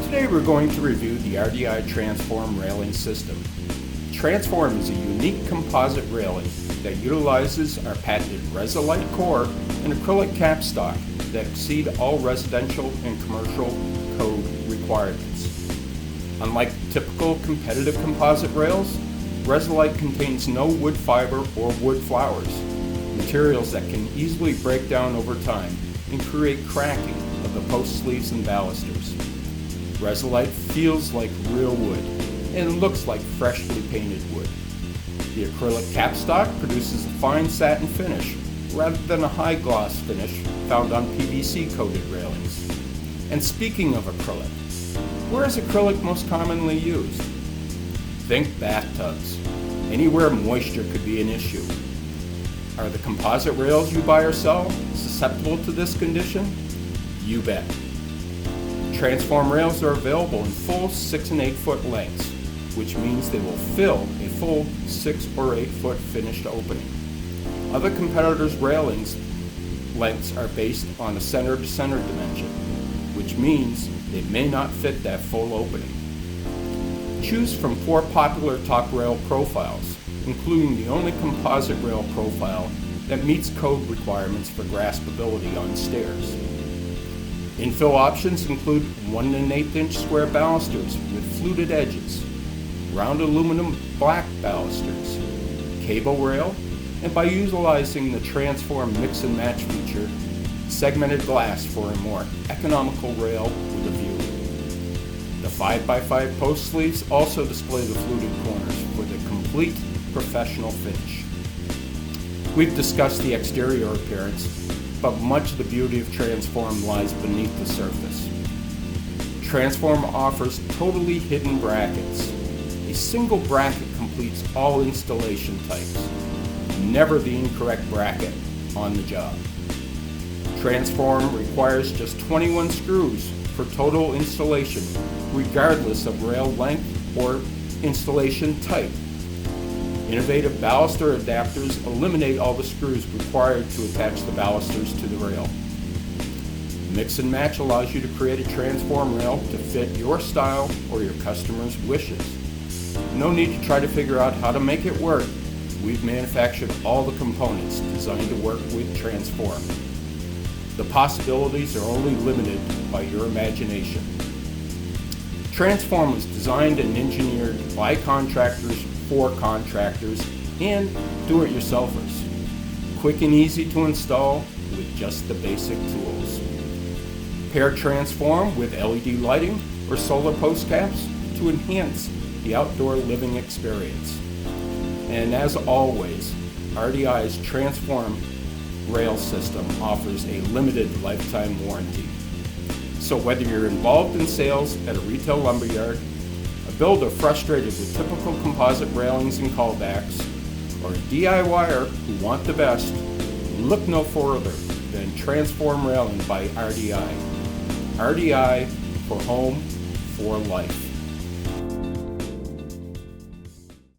Today we're going to review the RDI Transform railing system. Transform is a unique composite railing that utilizes our patented Resalite core and acrylic capstock that exceed all residential and commercial code requirements. Unlike typical competitive composite rails, Resalite contains no wood fiber or wood flowers, materials that can easily break down over time and create cracking of the post sleeves and balusters. Resalite feels like real wood and looks like freshly painted wood. The acrylic capstock produces a fine satin finish rather than a high gloss finish found on PVC coated railings. And speaking of acrylic, where is acrylic most commonly used? Think bathtubs, anywhere moisture could be an issue. Are the composite rails you buy or sell susceptible to this condition? You bet. Transform rails are available in full 6 and 8 foot lengths, which means they will fill a full 6 or 8 foot finished opening. Other competitors' railings lengths are based on a center to center dimension, which means they may not fit that full opening. Choose from 4 popular top rail profiles, including the only composite rail profile that meets code requirements for graspability on stairs. Infill options include 1 1/8" square balusters with fluted edges, round aluminum black balusters, cable rail, and by utilizing the Transform mix and match feature, segmented glass for a more economical rail with a view. The 5x5 post sleeves also display the fluted corners for the complete professional finish. We've discussed the exterior appearance, but much of the beauty of Transform lies beneath the surface. Transform offers totally hidden brackets. A single bracket completes all installation types, never the incorrect bracket on the job. Transform requires just 21 screws for total installation, regardless of rail length or installation type. Innovative baluster adapters eliminate all the screws required to attach the balusters to the rail. Mix and match allows you to create a Transform rail to fit your style or your customer's wishes. No need to try to figure out how to make it work. We've manufactured all the components designed to work with Transform. The possibilities are only limited by your imagination. Transform was designed and engineered by contractors for contractors and do-it-yourselfers. Quick and easy to install with just the basic tools. Pair Transform with LED lighting or solar post caps to enhance the outdoor living experience. And as always, RDI's Transform rail system offers a limited lifetime warranty. So whether you're involved in sales at a retail lumberyard, a builder frustrated with typical composite railings and callbacks, or a DIYer who want the best, look no further than Transform Railing by RDI. RDI for home, for life.